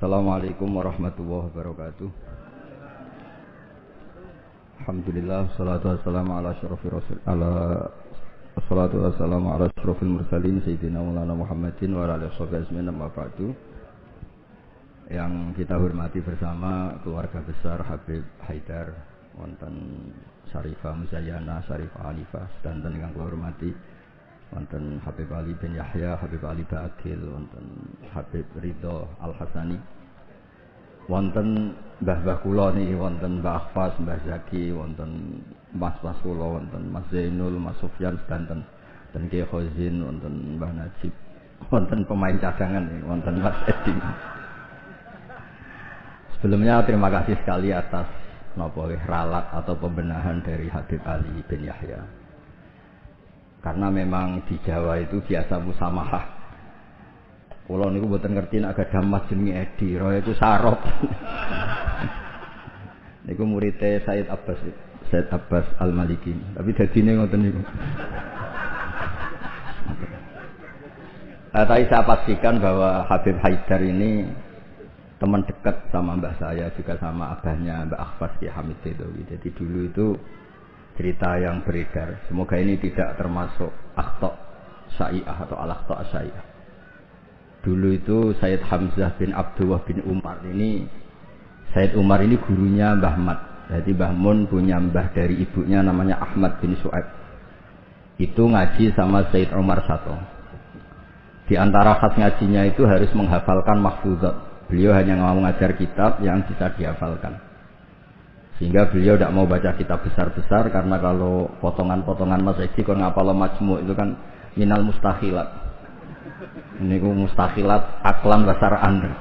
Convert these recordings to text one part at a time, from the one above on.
Assalamualaikum warahmatullahi wabarakatuh. Alhamdulillah, salatu wassalamu ala asyrafil mursalin sayyidina Maulana Muhammadin wa ala alihi washabbihi amma ba'du. Yang kita hormati bersama keluarga besar Habib Haidar, wonten Syarifah Muzayyana, Syarifah Alifah, dan yang kula hormati wonten Habib Ali bin Yahya, Habib Ali Ba'adil, wonten Habib Ridho Al-Hasani, wonten mbah-mbah kula niki, wonten Mbah Akhfas, Mbah Zaki, wonten mas-mas kula, wonten Mas Zainul, Mas Sufyan sedanten, dan Kiai Khozin, wonten Mbah Najib, wonten pemain cadangan niki, wonten Mas Edi. Sebelumnya terima kasih sekali atas ralat atau pembenahan dari Habib Ali bin Yahya. Karena memang di Jawa itu biasa musamahah. Kula niku mboten ngerti nek gadah mas jenenge Edi, roe iku sarop. Niku muridé Said Abbas Al-Maliki. Tapi dadine ngoten niku. Tapi saya pastikan bahwa Habib Haidar ini teman dekat sama mbah saya, juga sama abahnya Mbak Akhfas Ki Hamid Dedawi. Jadi dulu itu cerita yang beredar, semoga ini tidak termasuk akhta' syai'ah atau al-akhta' syai'ah. Dulu itu Sayyid Hamzah bin Abdullah bin Umar ini, Sayyid Umar ini gurunya Mbah Mat. Jadi Mbah Mun punya mbah dari ibunya namanya Ahmad bin Su'aib. Itu ngaji sama Sayyid Umar Sato. Di antara khas ngajinya itu harus menghafalkan mahfuzat. Beliau hanya mau mengajar kitab yang bisa dihafalkan. Sehingga beliau tidak mau baca kitab besar-besar, karena kalau potongan-potongan Mas Edi kalau ngapal majmu' itu kan minal mustahilat. Ini mustahilat aklan basar anda.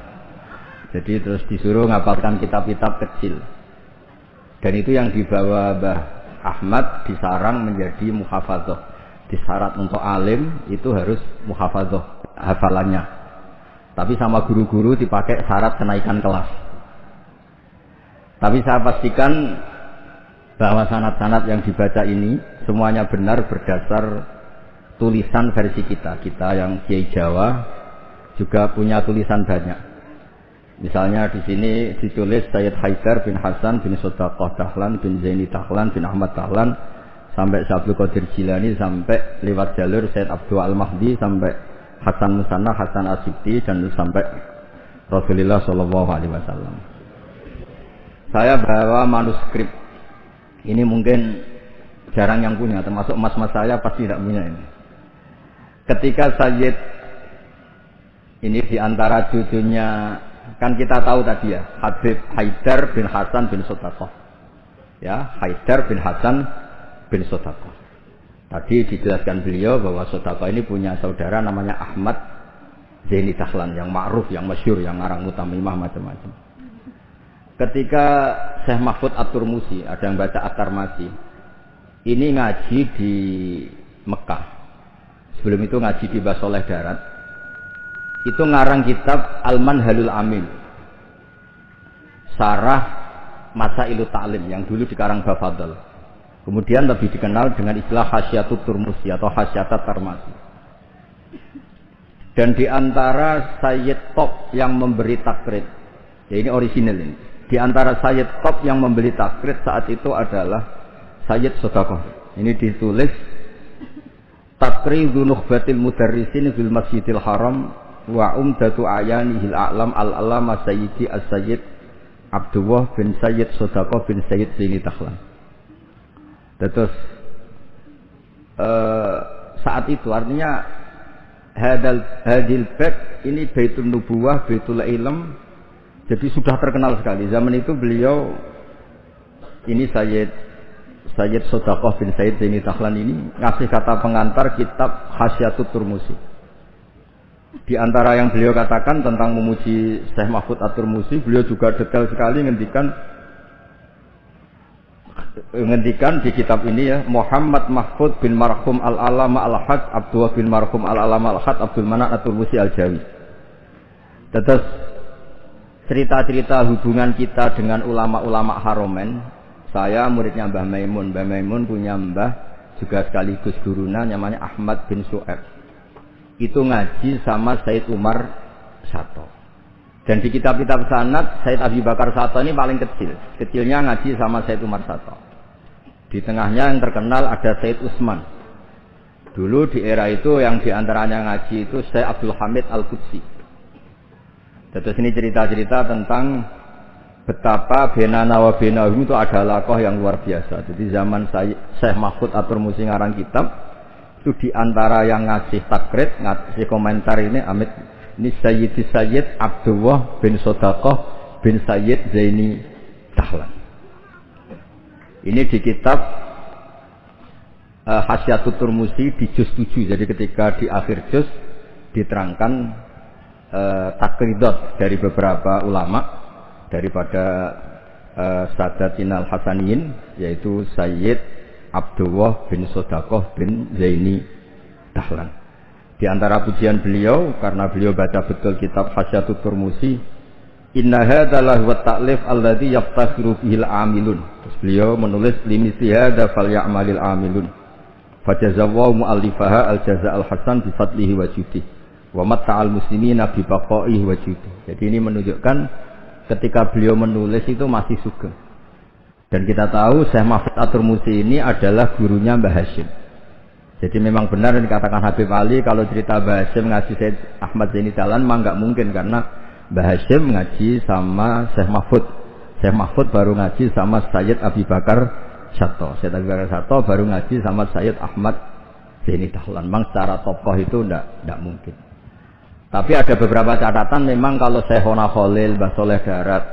Jadi terus disuruh ngapalkan kitab-kitab kecil. Dan itu yang dibawa Mbah Ahmad disarang menjadi muhafadzah. Disyarat untuk alim itu harus muhafadzah hafalannya. Tapi sama guru-guru dipakai syarat kenaikan kelas. Tapi saya pastikan bahwa sanad-sanad yang dibaca ini semuanya benar berdasar tulisan versi kita. Kita yang Kiai Jawa juga punya tulisan banyak. Misalnya di sini ditulis Sayyid Haidar bin Hasan bin Sodaqah Dahlan bin Zaini Dahlan bin Ahmad Dahlan sampai Syabdul Qadir Jilani, sampai lewat jalur Sayyid Abdul Al-Mahdi, sampai Hasan Musanna, Hasan Asyibti, dan sampai Rasulullah SAW. Saya bawa manuskrip. Ini mungkin jarang yang punya, termasuk mas-mas saya pasti tidak punya ini. Ketika Sayyid ini diantara cucunya, kan kita tahu tadi ya, Habib Haidar bin Hasan bin Sodaqah. Ya, Haidar bin Hasan bin Sodaqah. Tadi dijelaskan beliau bahwa Sodaqah ini punya saudara namanya Ahmad Zaini Dahlan, yang ma'ruf, yang masyhur, yang ngarang mutamimah macam-macam. Ketika Syekh Mahfud At-Turmusi, ada yang baca At-Tarmasi, ini ngaji di Mekah. Sebelum itu ngaji di Basoleh Darat. Itu ngarang kitab Al-Manhalul Amin, Sarah Masailu Ta'lim, yang dulu dikarang Bafadl. Kemudian lebih dikenal dengan istilah Hasyatut Turmusi atau Hasyatat Tarmasi. Dan di antara Sayyid Top yang memberi takrid, ya ini orisinal ini. Di antara Sayyid Top yang memberi takrid saat itu adalah Sayyid Sodaqah. Ini ditulis Takridu Nukhbatil Mudarrisin fil Masjidil Haram wa Umdatu Ayanihil A'lam Al-Alama Sayyidi As-Sayyid Abdullah bin Sayyid Sodaqah bin Sayyid Zaini Dahlan. Terus saat itu artinya hadil bait ini Baitul Nubuwah, Baitul Ilm, jadi sudah terkenal sekali. Zaman itu beliau ini Sayyid Sodaqah bin Sayyid Zaini Dahlan ini ngasih kata pengantar kitab Hasyatut Turmusi. Di antara yang beliau katakan tentang memuji Syekh Mahfud At-Turmusi, beliau juga detail sekali ngendikan di kitab ini ya, Muhammad Mahfud bin Marhum Al-Alama Al-Haj Abdullah bin Marhum Al-Alama Al-Haj Abdul Manan At-Turmusi Al-Jawi. Terus cerita-cerita hubungan kita dengan ulama-ulama Haromen. Saya muridnya Mbah Maimun. Mbah Maimun punya mbah juga sekaligus guruna namanya Ahmad bin Su'aib. Itu ngaji sama Sayyid Umar Sato. Dan di kitab-kitab sanad Said Abi Bakar Sato ini paling kecil. Kecilnya ngaji sama Said Umar Sato. Di tengahnya yang terkenal ada Said Utsman. Dulu di era itu yang diantaranya ngaji itu Syekh Abdul Hamid Al-Qudsi. Terus ini cerita-cerita tentang betapa benana wa benahum itu ada lakoh yang luar biasa. Jadi zaman Syekh Mahfud At-Tirmidzi ngarang kitab itu diantara yang ngasih takrid, ngasih komentar ini Amit ini Sayyid Abdullah bin Sodaqah bin Sayyid Zaini Dahlan. Ini di kitab Hasyiatut Tirmidzi di juz 7. Jadi ketika di akhir juz diterangkan takridat dari beberapa ulama daripada Sadatina Al-Hasaniyin, yaitu Sayyid Abdullah bin Sodaqah bin Zaini Dahlan. Di antara pujian beliau, karena beliau baca betul kitab Hasyiatut Tirmidzi, inna hadza lahu at-ta'lif alladhi yaftakhiru bihil amilun. Terus beliau menulis limithli hadza falyamalil amilun. Fajazallahu mu'allifaha al-jaza' al-hasan bi fadlihi wa judihi wa matta'al muslimina bi baqaihi wa judihi. Jadi ini menunjukkan ketika beliau menulis itu masih sugeng. Dan kita tahu Syekh Mahfud At-Tirmidzi ini adalah gurunya Mbah Hasyim. Jadi memang benar yang dikatakan Habib Ali kalau cerita Mbah Hasyim ngaji Syekh Ahmad Zaini Dahlan mah enggak mungkin, karena Mbah Hasyim ngaji sama Syekh Mahfud. Syekh Mahfud baru ngaji sama Sayyid Abi Bakar Sato. Sayyid Abi Bakar Sato baru ngaji sama Sayyid Ahmad Zaini Dahlan. Memang secara tokoh itu enggak mungkin. Tapi ada beberapa catatan memang kalau Syekhona Khalil, Mbah Soleh Darat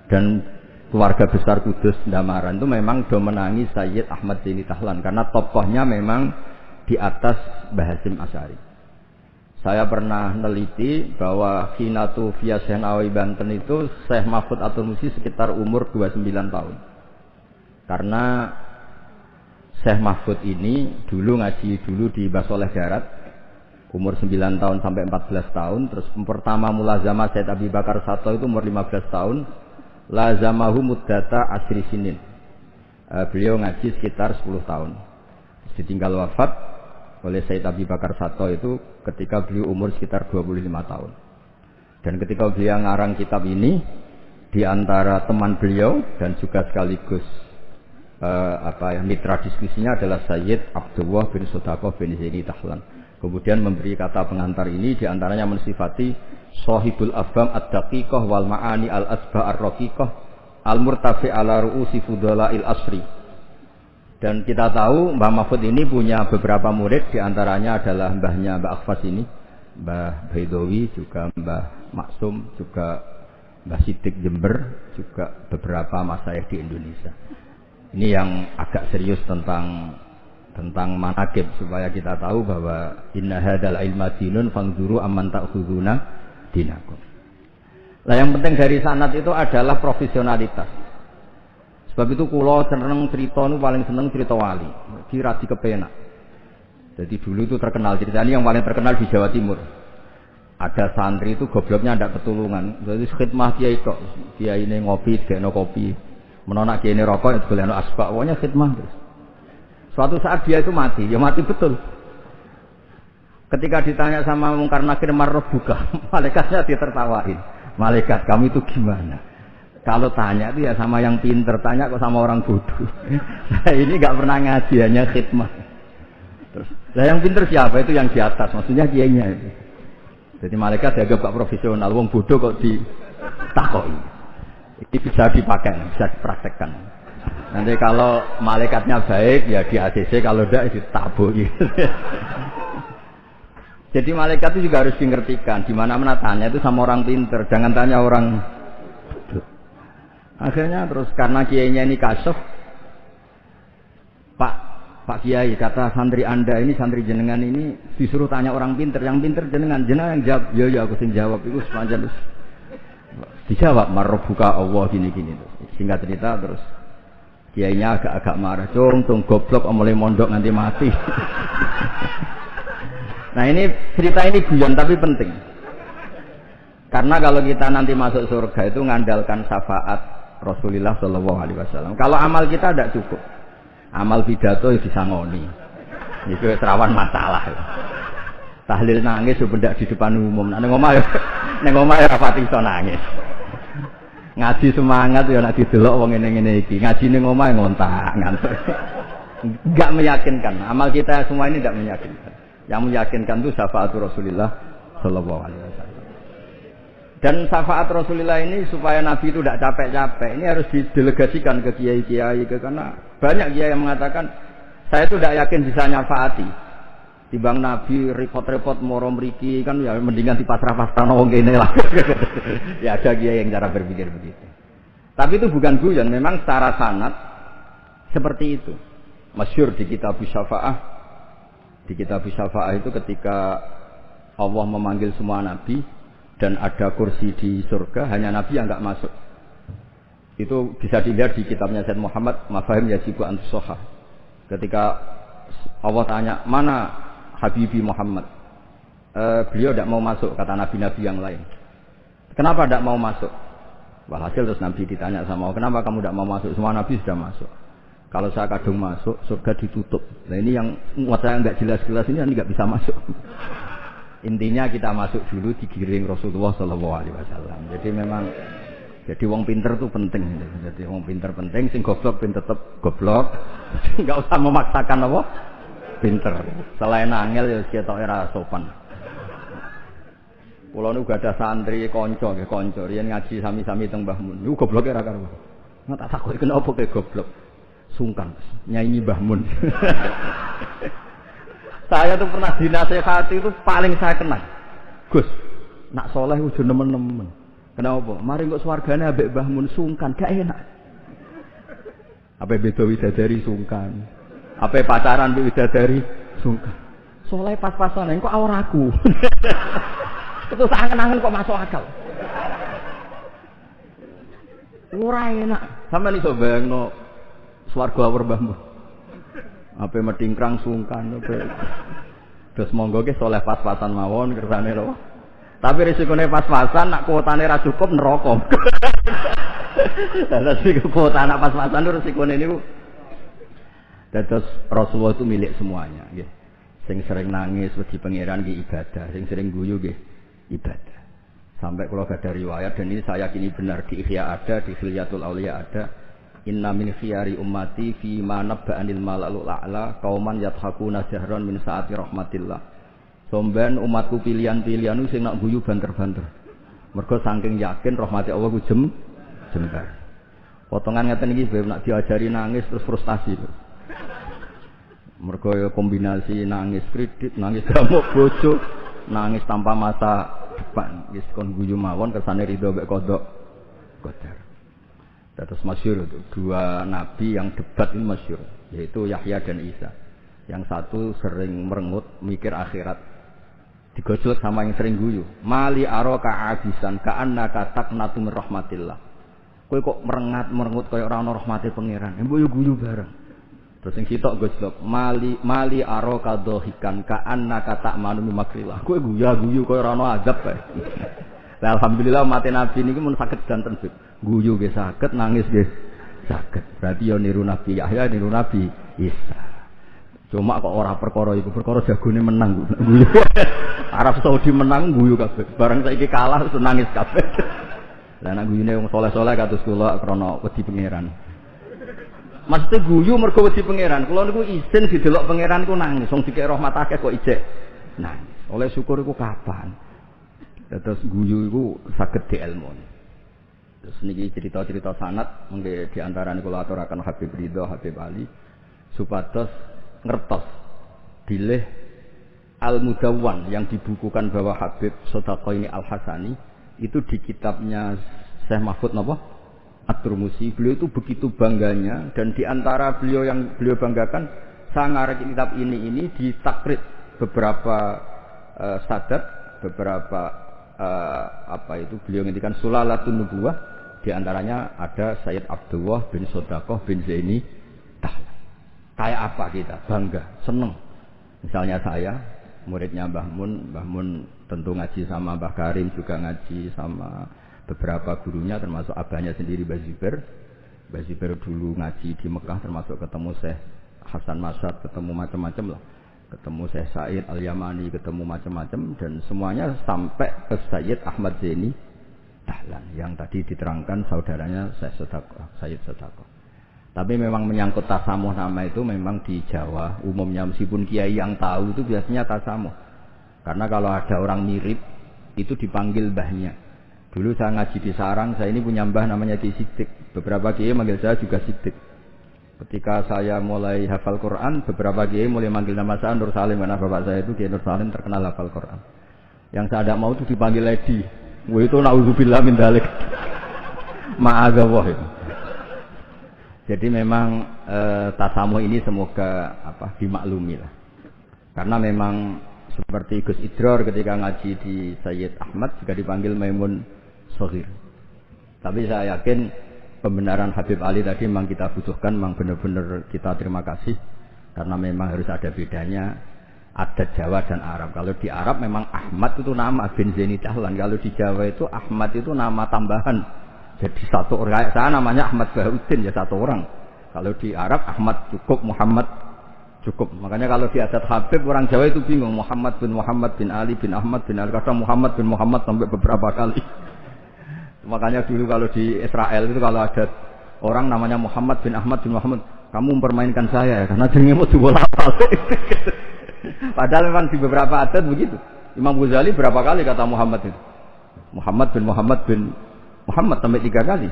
dan keluarga besar Kudus Ndamaran itu memang domenangi Sayyid Ahmad Zaini Dahlan karena tokohnya memang di atas Mbah Hasyim Asy'ari. Saya pernah neliti bahwa Hinatu via Syekh Nawawi Banten itu Syekh Mahfud At-Tirmidzi sekitar umur 29 tahun. Karena Syekh Mahfud ini dulu ngaji di Mbah Soleh Darat umur 9 tahun sampai 14 tahun. Terus pertama mulazamah Sayyid Abi Bakar Sato itu umur 15 tahun. Lazamahu muddata asri sinin. Beliau ngaji sekitar 10 tahun. Ditinggal wafat oleh Sayyid Abi Bakar Sato itu ketika beliau umur sekitar 25 tahun. Dan ketika beliau ngarang kitab ini, di antara teman beliau dan juga sekaligus mitra diskusinya adalah Sayyid Abdullah bin Sodaqah bin Zaini Dahlan. Kemudian memberi kata pengantar ini diantaranya mensifati Sohibul Afham Ad-Daqiqah wal Ma'ani Al-Asba' Ar-Raqiqah Al-Murtafi ala Ru'usi Fudala'il Asri. Dan kita tahu Mbah Mahfud ini punya beberapa murid, diantaranya adalah mbahnya Mbah Akhfas ini, Mbah Baidowi, juga Mbah Maksum, juga Mbah Sidik Jember, juga beberapa masyayikh di Indonesia. Ini yang agak serius tentang manaqib, supaya kita tahu bahwa inna hadzal ilma dinun fangzuru amman ta'khuduna dinakum. Lah yang penting dari sanad itu adalah profesionalitas. Sebab itu kula seneng cerita nu paling seneng cerita wali. Kira di kepenak. Jadi dulu itu terkenal cerita ini yang paling terkenal di Jawa Timur. Ada santri itu gobloknya ndak ketulungan. Jadi khidmah kiai kok. Kiai ini ngopi, gekno kopi. Menonak kiai ini rokok, golekno asbak. Pokoknya khidmah terus. Suatu saat dia itu mati, ya mati betul. Ketika ditanya sama Mungkar Nakir marbuka, malaikatnya ditertawain. Malaikat kamu itu gimana? Kalau tanya itu ya sama yang pinter, tanya kok sama orang bodoh. Nah, ini nggak pernah ngaji, hanya khidmah. Terus, nah yang pinter siapa? Itu yang di atas, maksudnya kiainya itu. Jadi malaikat dianggap gak profesional, wong bodoh kok ditakoi. Ini bisa dipakai, bisa dipraktekkan. Nanti kalau malaikatnya baik ya di ACC, kalau tidak ditabui. Jadi malaikat itu juga harus dimengertikan. Di mana-mana tanya itu sama orang pinter, jangan tanya orang bodoh. Akhirnya terus karena kiainya ini kasyaf, Pak Kiai, kata santri Anda ini, santri jenengan ini disuruh tanya orang pinter, yang pinter jenengan yang jawab. Ya aku sing jawab itu sepanjang terus dijawab marbuka Allah gini-gini terus. Singkat cerita terus kiainya agak-agak marah, cung goblok mulai mondok nanti mati. Nah ini cerita ini guyon tapi penting. Karena kalau kita nanti masuk surga itu ngandalkan syafaat Rasulullah Shallallahu Alaihi Wasallam. Kalau amal kita tidak cukup, amal pidato disangoni, itu rawan masalah. Tahlil nangis sebenarnya di depan umum. Nanti ngomong ya, Ning omahe ora pati iso nangis. Ngaji semangat ya nek didelok wong ngene-ngene iki. Ngaji ning omahe ngontak ngantuk. Enggak meyakinkan. Amal kita semua ini tidak meyakinkan. Yang meyakinkan itu syafaat Rasulullah sallallahu alaihi wasallam. Dan syafaat Rasulullah ini supaya Nabi itu tidak capek-capek, ini harus didelegasikan ke kiai-kiai, karena banyak kiai yang mengatakan saya itu tidak yakin bisa nyafaati. Timbang Nabi repot-repot moro mriki kan ya mendingan dipasrah-pasrahno wong kene lah. Ya ada kiai yang cara berpikir begitu. Tapi itu bukan guyon, memang secara sanad seperti itu. Masyhur di kitab Syafaah. Di kitab Syafaah itu ketika Allah memanggil semua nabi dan ada kursi di surga, hanya Nabi yang enggak masuk. Itu bisa dilihat di kitabnya Sayyid Muhammad Mafahim Yajibu Antusoha. Ketika Allah tanya, mana Habibi Muhammad? Beliau tidak mau masuk, kata nabi-nabi yang lain. Kenapa tidak mau masuk? Walhasil terus Nabi ditanya sama Allah, kenapa kamu tidak mau masuk? Semua nabi sudah masuk. Kalau saya kadung masuk, surga ditutup. Nah ini yang muat saya nggak jelas-jelas ini nggak bisa masuk. Intinya kita masuk dulu digiring Rasulullah Sallallahu Alaihi Wasallam. Jadi memang jadi wong pinter itu penting. Jadi wong pinter penting, sing goblok pinter tetep goblok. Enggak usah memaksakan apa pinter. Selain angel ya ketok ora sopan. Kula niku gak ada santri kanca nggih kanca riyen ngaji sami-sami teng Mbah Mun. Niku gobloke ra karuan. Nggak tak takoki kenapa kowe goblok. Sungkan nyanyi Mbah Mun. Saya tuh pernah dinasehati itu paling saya kenal. Gus, nak soleh udah nemen-nemen. Kenapa? Mari kok swargane ambek Mbah Mun sungkan, gak enak. Apa beda widadari sungkan. Apa pacaran mbek widadari sungkan. Soleh pas-pasan kok awraku. Itu sangen-angen kok masuk akal. Ora enak. Sampeyan iso bayangno swarga awur Mbah Mun. Apa medingkrang sungkan apa. Terus monggo ke soleh pas-pasan mawon kersane lho. Tapi risikone pas-pasan nak kuotane ra cukup neraka. Lah risiko kuota anak pas-pasan itu risikone niku. Dados Rasulullah itu milik semuanya nggih. Sing sering nangis wedi pangeran nggih ibadah, sing sering guyu nggih ibadah. Sampai kalau ada riwayat dan ini saya yakini benar di Ihya ada, di Hilyatul Auliya ada. Inna min khiyari ummati fi ma nabba'anil malalul a'la qauman yathakuna jahran min saati rahmatillah. Somben umatku pilihan-pilihan sing nak guyu banter-banter. Mergo saking yakin rahmati Allah ku jembar. Potongan ngeten iki nak diajari nangis terus frustasi. Mergo ya kombinasi nangis kredit, nangis gamuk bojo, nangis tanpa masa depan. Wis kon guyu mawon kersane ridho mek kodok qadar. Terus masyhur itu dua nabi yang debat ini masyhur, yaitu Yahya dan Isa. Yang satu sering merengut mikir akhirat, digojlok sama yang sering guyu. Mali aroka abisan ka'annaka taqnatu min rahmatillah. Kowe kok merengut kaya ora ana rahmate pangeran. Mbok yo guyu bareng. Terus sing sitok gojlok, mali aroka dohikan ka'annaka ta'manu min makrillah. Kowe guyu kaya ora ana azab kae. Lah alhamdulillah umat Nabi niki mun saged danten guyu nggih saged, nangis nggih saged. Berarti yo niru Nabi Yahya, niru Nabi Isa. Cuma kok ora perkara iku, perkara jagone menang guyu. Arab Saudi menang guyu kabeh. Bareng saiki kalah terus nangis kabeh. Lah nek guyune wong saleh-saleh kados kula krana wedi pangeran. Maksudnya guyu mergo wedi pangeran. Kula niku izin didelok pangeran ku nangis, wong dikek rahmat akeh kok ijek nangis. Oleh syukur iku kapan? Terus guyu itu saged dielmoni. Terus niki cerita-cerita sanad mengke di antarane kula aturaken Habib Ridho, Habib Ali supados ngertos bilih Al-Mudawwan yang dibukukan bahwa Habib Shadaqaini Al-Hasani itu di kitabnya Syekh Mahfud napa? At-Turmusi. Beliau itu begitu bangganya dan di antara beliau yang beliau banggakan saya ngarek kitab ini ditakrid beberapa sadat, beberapa beliau ngendikan Sulalatun Nubuwah, di antaranya ada Sayyid Abdullah bin Sodaqoh bin Zaini Tahlan. Kayak apa kita? Bangga, seneng. Misalnya saya, muridnya Mbah Mun tentu ngaji sama Mbah Karim, juga ngaji sama beberapa gurunya termasuk abahnya sendiri Mbah Zubair. Mbah Zubair dulu ngaji di Mekah termasuk ketemu Syekh Hasan Masyad, ketemu macam-macam lah. ketemu Syekh Said Al-Yamani, ketemu macam-macam, dan semuanya sampai ke Sayyid Ahmad Zaini Dahlan yang tadi diterangkan saudaranya Syekh Sayyid Sedako. Tapi memang menyangkut tasamuh nama itu memang di Jawa umumnya meskipun kiai yang tahu itu biasanya tasamuh. Karena kalau ada orang mirip itu dipanggil mbahnya. Dulu saya ngaji di Sarang, saya ini punya mbah namanya Ki Sidik. Beberapa kiai manggil saya juga Sidik. Ketika saya mulai hafal Quran, beberapa kiai mulai manggil nama saya Nur Salim, karena bapak saya itu Kiai Nur Salim terkenal hafal Quran. Yang saya tidak mau itu dipanggil Lady. Wah itu naudzubillah min dzalik. Ma'adzallah itu. Jadi memang tasamuh ini semoga dimaklumi lah. Karena memang seperti Gus Idror ketika ngaji di Sayyid Ahmad juga dipanggil Maimun Shaghir. Tapi saya yakin pembenaran Habib Ali tadi memang kita butuhkan, memang benar-benar kita terima kasih karena memang harus ada bedanya adat Jawa dan Arab. Kalau di Arab memang Ahmad itu nama bin Zaini Dahlan, kalau di Jawa itu Ahmad itu nama tambahan. Jadi satu orang, saya namanya Ahmad Bahauddin ya satu orang. Kalau di Arab Ahmad cukup, Muhammad cukup. Makanya kalau di adat Habib orang Jawa itu bingung, Muhammad bin Ali bin Ahmad bin Ali, kadang Muhammad bin Muhammad sampai beberapa kali. Makanya dulu kalau di Israel itu kalau ada orang namanya Muhammad bin Ahmad bin Muhammad, kamu mempermainkan saya ya, karena jenenge mau dibola hafal. Padahal memang di beberapa adat begitu. Imam Ghazali berapa kali kata Muhammad itu? Muhammad bin Muhammad sampai 3 kali.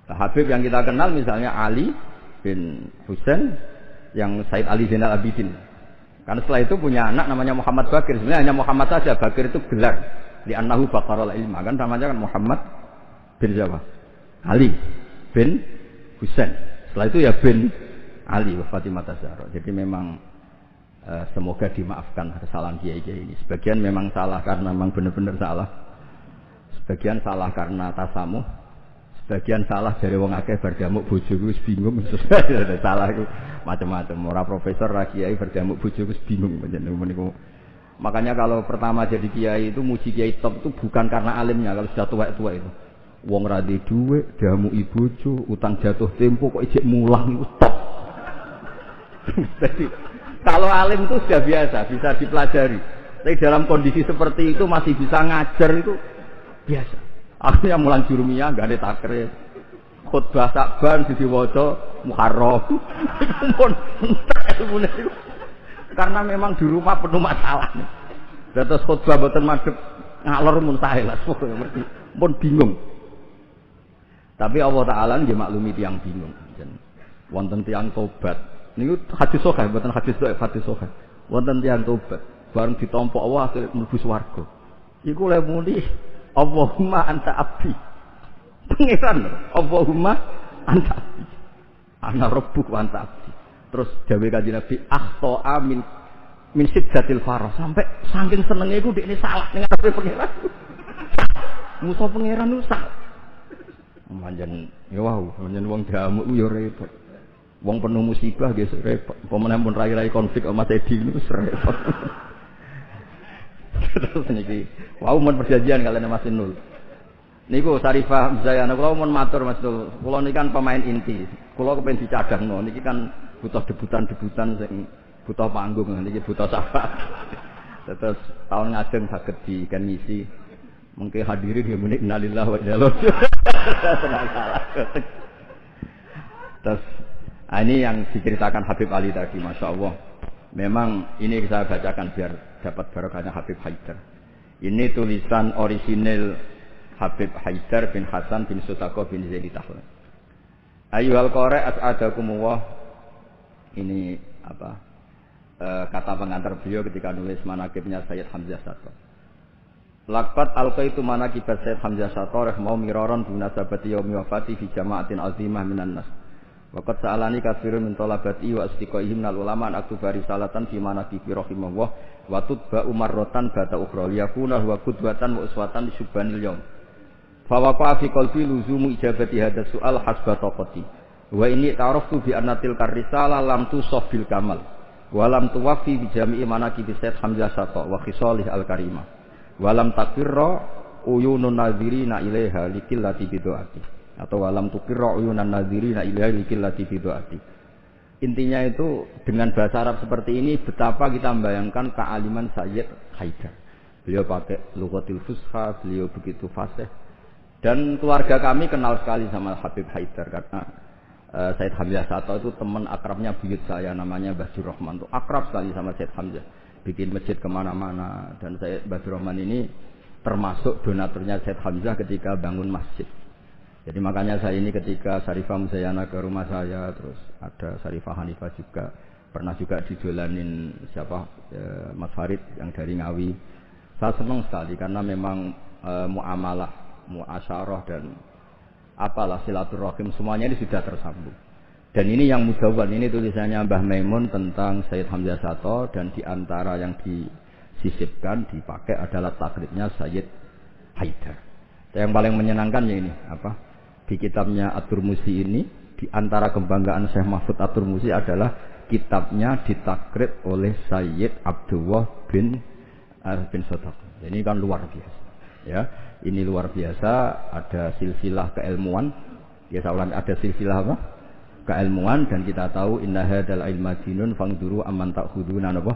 Nah, Habib yang kita kenal misalnya Ali bin Husain yang Said Ali Zainal Abidin. Karena setelah itu punya anak namanya Muhammad Bakir. Sebenarnya hanya Muhammad saja, Bakir itu gelar. Di annahu baqarul ilma kan namanya kan Muhammad bin siapa? Ali bin Husain. Setelah itu ya bin Ali wa Fatimah Zahra. Jadi memang semoga dimaafkan kesalahan kiai-kiai ini. Sebagian memang salah karena memang benar-benar salah. Sebagian salah karena tasamuh, sebagian salah dari wong akeh berdamuk bojoku wis bingung. Salah itu macam-macam. Ora profesor, ora kiai berdamuk bojoku wis bingung niku. Makanya kalau pertama jadi kiai itu muji kiai top itu bukan karena alimnya, kalau sudah tua-tua itu. Wong ra duwe dhuwit, damuki bojo, utang jatuh tempo kok ijek mulang itu top. Jadi kalau alim itu sudah biasa, bisa dipelajari. Tapi dalam kondisi seperti itu masih bisa ngajar itu biasa. Akhirnya mulan jurumiyah enggak ada takrir. Khutbah Sa'ban diwaca Muharram. Karena memang di rumah penuh masalah. Terus khutbah mboten madhep ngalor mun sae lah pun bingung. Tapi Allah Taala nggih maklumi tiyang bingung. Wonten tiyang tobat. Niku hadis sahih mboten hadis dhaif, hadis sahih. Wonten tiyang tobat bareng ditampa Allah akhire mlebu swarga. Iku le muni Allahumma anta abdi. Pengiran Allahumma anta abdi. Ana rabbuk wa anta abdi. Terus dawe Kanjeng Nabi akhta min siddatil farah, sampai saking senenge iku dekne salah ning ngarepe pengiran. Musa pengiran ku salah. Manjen ya wau, manjen wong damuk ku ya repot. Wong penuh musibah nggih repot. Pemene pun rai-rai konflik sama Mas Edi niku repot. Terus niki wau mun perjanjian kalian Mas Nul. Niku Sarifah Zayana kula mun matur Mas Nul. Kula niki kan pemain inti. Kula kepen dicadangno niki kan butuh debutan sing butuh panggung niki butuh sapa. Terus tahun ngajeng saged diken misi. Mungkin hadirin ya muni innalillahi wa inna ilaihi raji'un. Terus ini yang diceritakan Habib Ali tadi, Masya Allah. Memang ini saya bacakan biar dapat barokahnya Habib Haidar. Ini tulisan orisinil Habib Haidar bin Hasan bin Sutako bin Zaini Dahlan. Ayyuhal qari' as'adakumullah. Ini kata pengantar beliau ketika nulis manaqibnya Sayyid Hamzah Sato. Laqad alqaitu manaqibat Sayyid Hamzah Sato rahimahullah miraran bi munasabati yaumi wafati fi jama'atin azimah minan nas. Waqad sa'alani katsirun min talabati wa asdiqaihim minal ulama an aktuba risalatan fi manaqibi rahimahullah wa tutba umarratan bata ukhra liyakuna huwa qudwatan wa uswatan li syubbanil yaum. Fa waqa'a fi qalbi luzumu ijabati hadha su'al hasba taqati. Wa inni ta'araftu bi anna tilka risalah lam tusaf bil kamal wa lam tuwaffi bi jami'i manaqibi Sayyid Hamzah Sato wa khisalih al-karimah. Walam takirra uyunun nadhirina ilaiha likillati bidu'ati atau walam tukirra uyunan nadhirina ilaiha likillati bidu'ati intinya itu dengan bahasa Arab seperti ini betapa kita membayangkan kealiman Sayyid Haidar. Beliau pakai lughatil fusha, beliau begitu fasih. Dan keluarga kami kenal sekali sama Habib Haidar karena Sayyid Hamzah Sato itu teman akrabnya buyut saya namanya Bashir Rahman, itu akrab sekali sama Sayyid Hamzah, bikin masjid kemana-mana. Dan Sayyid Bashir Rahman ini termasuk donaturnya Sayyid Hamzah ketika bangun masjid. Jadi makanya saya ini ketika Syarifah Muzayana ke rumah saya, terus ada Syarifah Hanifah juga, pernah juga dijolanin siapa Mas Farid yang dari Ngawi. Saya senang sekali karena memang muamalah, muasyarah dan apalah silaturahim semuanya ini sudah tersambung. Dan ini yang mudawwan, ini tulisannya Mbah Maimun tentang Sayyid Hamzah Sato, dan diantara yang disisipkan dipakai adalah takribnya Sayyid Haidar. Yang paling menyenangkan ya ini apa? Di kitabnya At-Turmusi ini, di antara kebanggaan Syekh Mahfud At-Turmusi adalah kitabnya ditakrib oleh Sayyid Abdullah bin Sodaq. Ini kan luar biasa. Ya, ini luar biasa. Ada silsilah keilmuan. Biasa ulang ada silsilah apa? Keilmuan, dan kita tahu inna hadzal ilma dinun fangduru amman ta'khuduna apa?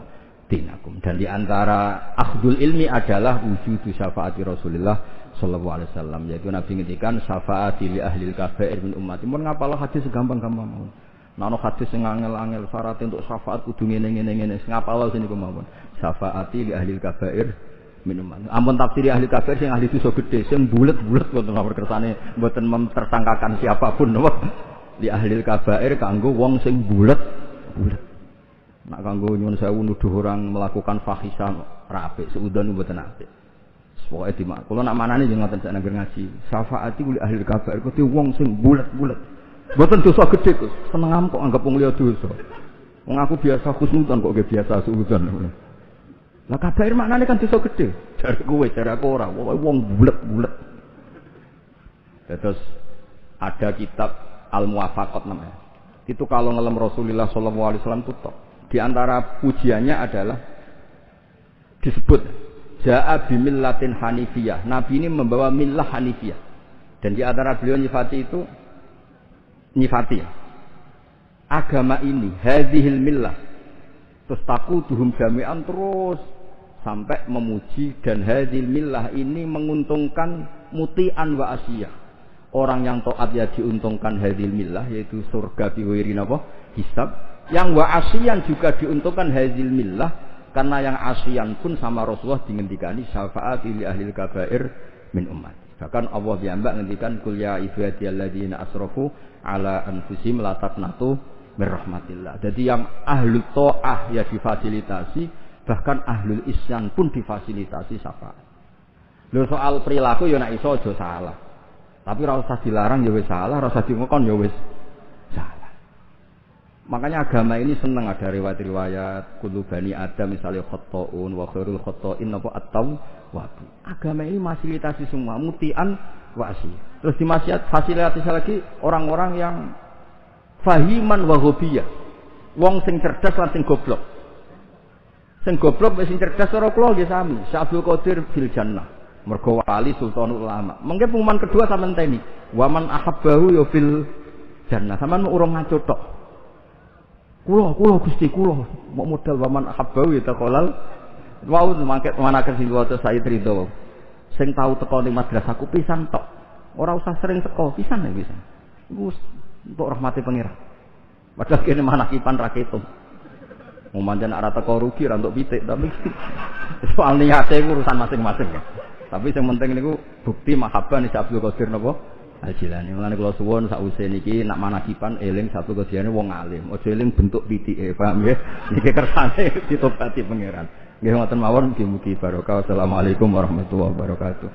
Dinakum. Dan di antara akhdul ilmi adalah wujudu syafaati Rasulullah sallallahu alaihi wasallam, yaitu Nabi ngendikan syafaati li ahlil kabair min ummati. Mun ngapalah hadis segampang-gampang mawon. Nek ana hadis sing angel-angel syarat untuk syafaat kudu ngene-ngene ngapal sing niku mawon. Syafaati li ahlil kabair min ummati. Ampun tafsir ahli kabair sing ahli dosa gedhe, sing bulet-bulet wonten nomor kersane mboten memtersangkakan siapapun napa. Li ahlil kabair kanggo wong sing bulet-bulet. Nak kanggo nyuwun sewu nuduh orang melakukan fahisah ra apik, seudon mboten apik. Pokoke dimak. Kula nak manane jeneng ngoten sak nang ngaji. Syafaati li ahli kabair kuwi wong sing bulet-bulet. Mboten dosa gedhe kok. Seneng kok anggap wong liya dosa. Wong aku biasa khusnudan kok ge biasa suudzon. Lah kabair maknane kan dosa gedhe. Jare kowe, jare aku ora. Wong bulet-bulet. Terus ada kitab Al-Muwafaqat namanya. Itu kalau ngelem Rasulullah sallallahu alaihi wasallam tutup. Di antara pujiannya adalah disebut Ja'a bimillatin hanifiyah. Nabi ini membawa millah hanifiyah. Dan di antara beliau nyifati itu agama ini, hadhil millah. Terus taquduhum jami'an terus sampai memuji, dan hadhil millah ini menguntungkan muti'an wa asiyah. Orang yang taat ya diuntungkan hadhil millah, yaitu surga biwairin apa? Hisab. Yang wa asiyan juga diuntungkan hadhil millah. Karena yang asyian pun sama Rasulullah dingendikani syafaati li ahlil kabair min umat. Bahkan Allah piyambak ngendikan kul ya ibadiyalladzina asrafu ala anfusihim la taqnatu mir rahmatillah. Jadi yang ahlul taah ya difasilitasi, bahkan ahlul isyan pun difasilitasi syafaat. Lho soal perilaku ya nek iso aja salah. Tapi ora usah dilarang ya wis salah, ora usah dingokon ya wis salah. Makanya agama ini senang ada riwayat-riwayat kullu bani Adam misalnya khata'un wa khairul khata'in apa at-tawwab. Agama ini fasilitasi semua mutian wa asyi. Terus fasilitasi lagi orang-orang yang fahiman wa ghobiyah. Wong sing cerdas lan sing goblok. Sing goblok wis sing cerdas ora kula nggih sami. Syabul Qadir fil jannah. Mergo wali sultanul ulama. Mengke pengumuman kedua sampean teni. Wa man ahabbahu ya fil jannah. Sampean mau urung ngaco tok. Kulo Gusti kulo mau modal waman ahabbau ya taqolal wau mangke manaken sing waca Sayyid Ridho sing tau teko ning madrasahku pisan tok ora usah sering teko pisan ya pisan iku untuk rahmati pangeran padahal kene manakipan ra ketung mau manjen ora teko rugi ora entuk pitik tapi soal niate urusan masing-masing ya. Tapi yang penting niku bukti mahabbah ni Abdul Qadir napa Al-Jilani. Mulane kula suwun sakwise niki nak manakipan eling satu kejadiane wong alim. Aja eling bentuk pitike, paham nggih? Niki kersane ditobati pangeran. Nggih ngoten mawon mugi-mugi barokah. Assalamualaikum warahmatullahi wabarakatuh.